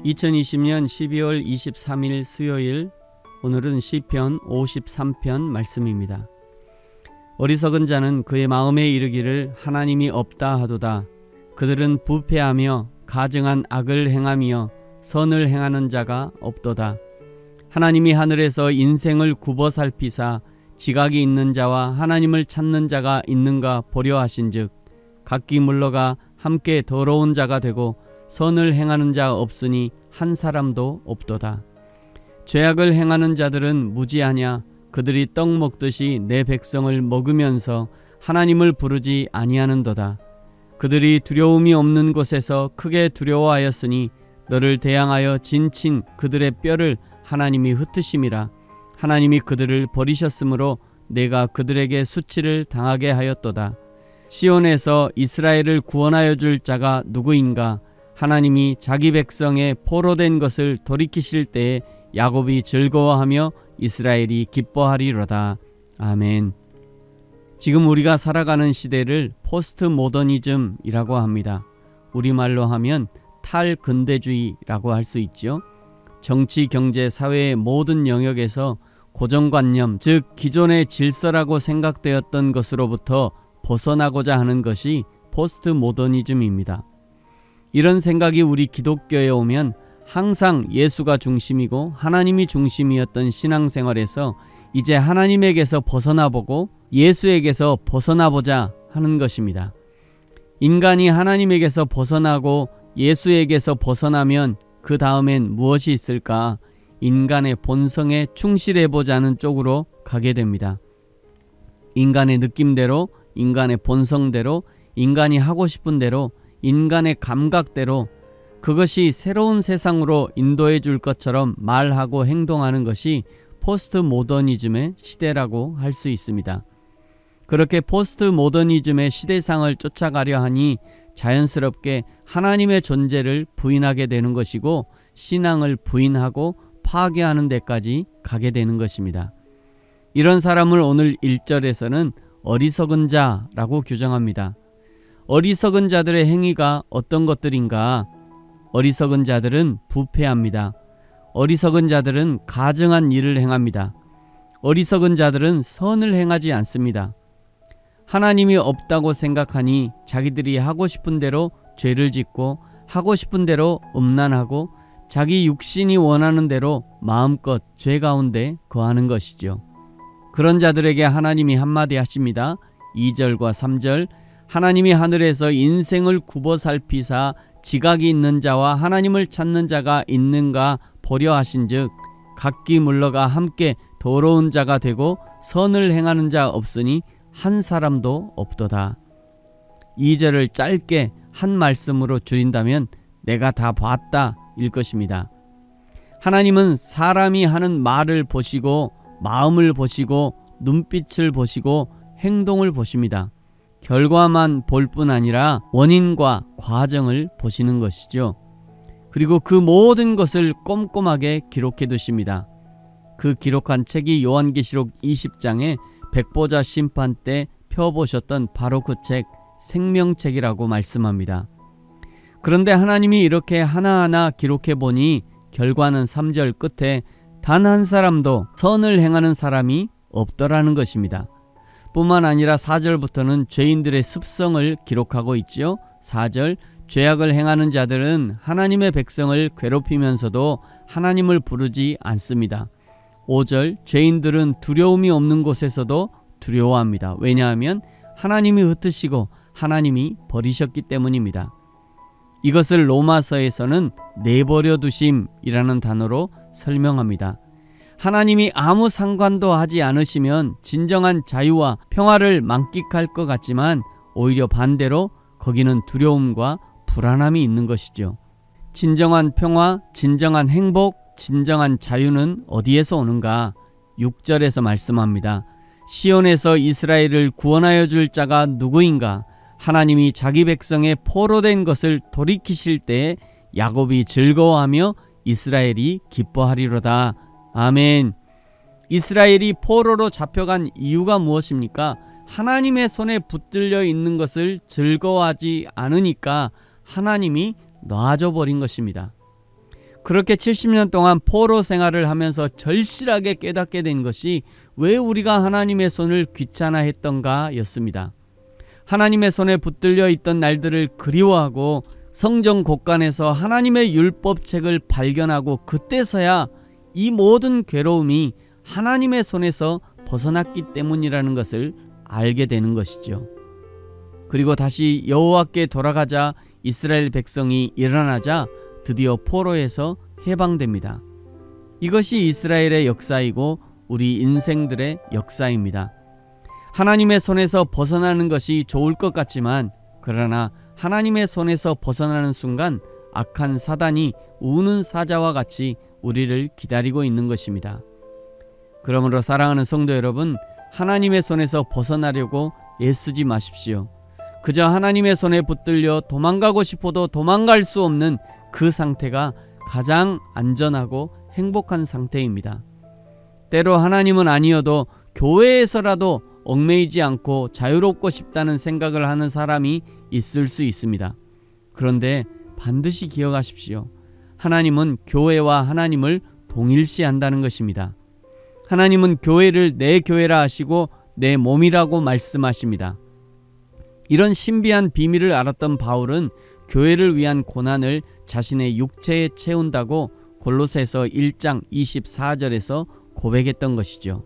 2020년 12월 23일 수요일, 오늘은 시편 53편 말씀입니다. 어리석은 자는 그의 마음에 이르기를 하나님이 없다 하도다. 그들은 부패하며 가증한 악을 행하며 선을 행하는 자가 없도다. 하나님이 하늘에서 인생을 굽어 살피사 지각이 있는 자와 하나님을 찾는 자가 있는가 보려 하신즉 각기 물러가 함께 더러운 자가 되고 선을 행하는 자 없으니 한 사람도 없도다. 죄악을 행하는 자들은 무지하냐? 그들이 떡 먹듯이 내 백성을 먹으면서 하나님을 부르지 아니하는도다. 그들이 두려움이 없는 곳에서 크게 두려워하였으니 너를 대항하여 진친 그들의 뼈를 하나님이 흩으심이라. 하나님이 그들을 버리셨으므로 내가 그들에게 수치를 당하게 하였도다. 시온에서 이스라엘을 구원하여 줄 자가 누구인가? 하나님이 자기 백성의 포로된 것을 돌이키실 때에 야곱이 즐거워하며 이스라엘이 기뻐하리로다. 아멘. 지금 우리가 살아가는 시대를 포스트 모더니즘이라고 합니다. 우리말로 하면 탈근대주의라고 할 수 있죠. 정치, 경제, 사회의 모든 영역에서 고정관념, 즉 기존의 질서라고 생각되었던 것으로부터 벗어나고자 하는 것이 포스트 모더니즘입니다. 이런 생각이 우리 기독교에 오면 항상 예수가 중심이고 하나님이 중심이었던 신앙생활에서 이제 하나님에게서 벗어나보고 예수에게서 벗어나보자 하는 것입니다. 인간이 하나님에게서 벗어나고 예수에게서 벗어나면 그 다음엔 무엇이 있을까? 인간의 본성에 충실해보자는 쪽으로 가게 됩니다. 인간의 느낌대로, 인간의 본성대로, 인간이 하고 싶은 대로, 인간의 감각대로 그것이 새로운 세상으로 인도해 줄 것처럼 말하고 행동하는 것이 포스트 모더니즘의 시대라고 할 수 있습니다. 그렇게 포스트 모더니즘의 시대상을 쫓아가려 하니 자연스럽게 하나님의 존재를 부인하게 되는 것이고 신앙을 부인하고 파괴하는 데까지 가게 되는 것입니다. 이런 사람을 오늘 1절에서는 어리석은 자라고 규정합니다. 어리석은 자들의 행위가 어떤 것들인가? 어리석은 자들은 부패합니다. 어리석은 자들은 가증한 일을 행합니다. 어리석은 자들은 선을 행하지 않습니다. 하나님이 없다고 생각하니 자기들이 하고 싶은 대로 죄를 짓고 하고 싶은 대로 음란하고 자기 육신이 원하는 대로 마음껏 죄 가운데 거하는 것이죠. 그런 자들에게 하나님이 한마디 하십니다. 2절과 3절 하나님이 하늘에서 인생을 굽어 살피사 지각이 있는 자와 하나님을 찾는 자가 있는가 보려 하신즉 각기 물러가 함께 더러운 자가 되고 선을 행하는 자 없으니 한 사람도 없도다. 2절을 짧게 한 말씀으로 줄인다면 내가 다 봤다 일 것입니다. 하나님은 사람이 하는 말을 보시고 마음을 보시고 눈빛을 보시고 행동을 보십니다. 결과만 볼 뿐 아니라 원인과 과정을 보시는 것이죠. 그리고 그 모든 것을 꼼꼼하게 기록해 두십니다. 그 기록한 책이 요한계시록 20장에 백보자 심판 때 펴보셨던 바로 그 책 생명책이라고 말씀합니다. 그런데 하나님이 이렇게 하나하나 기록해 보니 결과는 3절 끝에 단 한 사람도 선을 행하는 사람이 없더라는 것입니다. 뿐만 아니라 4절부터는 죄인들의 습성을 기록하고 있지요. 4절 죄악을 행하는 자들은 하나님의 백성을 괴롭히면서도 하나님을 부르지 않습니다. 5절 죄인들은 두려움이 없는 곳에서도 두려워합니다. 왜냐하면 하나님이 흩으시고 하나님이 버리셨기 때문입니다. 이것을 로마서에서는 내버려 두심이라는 단어로 설명합니다. 하나님이 아무 상관도 하지 않으시면 진정한 자유와 평화를 만끽할 것 같지만 오히려 반대로 거기는 두려움과 불안함이 있는 것이죠. 진정한 평화, 진정한 행복, 진정한 자유는 어디에서 오는가? 6절에서 말씀합니다. 시온에서 이스라엘을 구원하여 줄 자가 누구인가? 하나님이 자기 백성의 포로된 것을 돌이키실 때에 야곱이 즐거워하며 이스라엘이 기뻐하리로다. 아멘. 이스라엘이 포로로 잡혀간 이유가 무엇입니까? 하나님의 손에 붙들려 있는 것을 즐거워하지 않으니까 하나님이 놔줘 버린 것입니다. 그렇게 70년 동안 포로 생활을 하면서 절실하게 깨닫게 된 것이 왜 우리가 하나님의 손을 귀찮아했던가 였습니다. 하나님의 손에 붙들려 있던 날들을 그리워하고 성전 곳간에서 하나님의 율법책을 발견하고 그때서야 이 모든 괴로움이 하나님의 손에서 벗어났기 때문이라는 것을 알게 되는 것이죠. 그리고 다시 여호와께 돌아가자 이스라엘 백성이 일어나자 드디어 포로에서 해방됩니다. 이것이 이스라엘의 역사이고 우리 인생들의 역사입니다. 하나님의 손에서 벗어나는 것이 좋을 것 같지만 그러나 하나님의 손에서 벗어나는 순간 악한 사단이 우는 사자와 같이 우리를 기다리고 있는 것입니다. 그러므로 사랑하는 성도 여러분, 하나님의 손에서 벗어나려고 애쓰지 마십시오. 그저 하나님의 손에 붙들려 도망가고 싶어도 도망갈 수 없는 그 상태가 가장 안전하고 행복한 상태입니다. 때로 하나님은 아니어도 교회에서라도 얽매이지 않고 자유롭고 싶다는 생각을 하는 사람이 있을 수 있습니다. 그런데 반드시 기억하십시오. 하나님은 교회와 하나님을 동일시한다는 것입니다. 하나님은 교회를 내 교회라 하시고 내 몸이라고 말씀하십니다. 이런 신비한 비밀을 알았던 바울은 교회를 위한 고난을 자신의 육체에 채운다고 골로새서 1장 24절에서 고백했던 것이죠.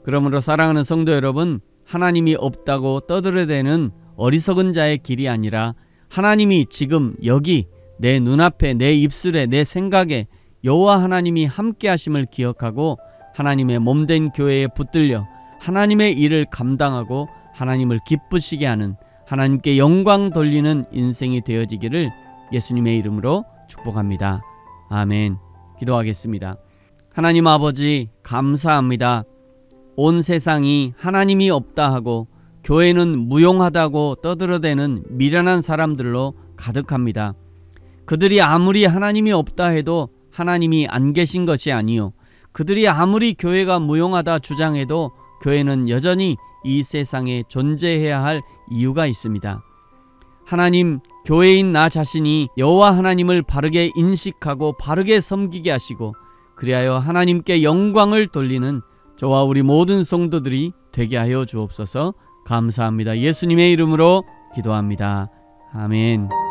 그러므로 사랑하는 성도 여러분, 하나님이 없다고 떠들어대는 어리석은 자의 길이 아니라 하나님이 지금 여기 내 눈앞에, 내 입술에, 내 생각에 여호와 하나님이 함께 하심을 기억하고 하나님의 몸된 교회에 붙들려 하나님의 일을 감당하고 하나님을 기쁘시게 하는, 하나님께 영광 돌리는 인생이 되어지기를 예수님의 이름으로 축복합니다. 아멘. 기도하겠습니다. 하나님 아버지, 감사합니다. 온 세상이 하나님이 없다 하고 교회는 무용하다고 떠들어대는 미련한 사람들로 가득합니다. 그들이 아무리 하나님이 없다 해도 하나님이 안 계신 것이 아니요, 그들이 아무리 교회가 무용하다 주장해도 교회는 여전히 이 세상에 존재해야 할 이유가 있습니다. 하나님, 교회인 나 자신이 여호와 하나님을 바르게 인식하고 바르게 섬기게 하시고 그리하여 하나님께 영광을 돌리는 저와 우리 모든 성도들이 되게 하여 주옵소서. 감사합니다. 예수님의 이름으로 기도합니다. 아멘.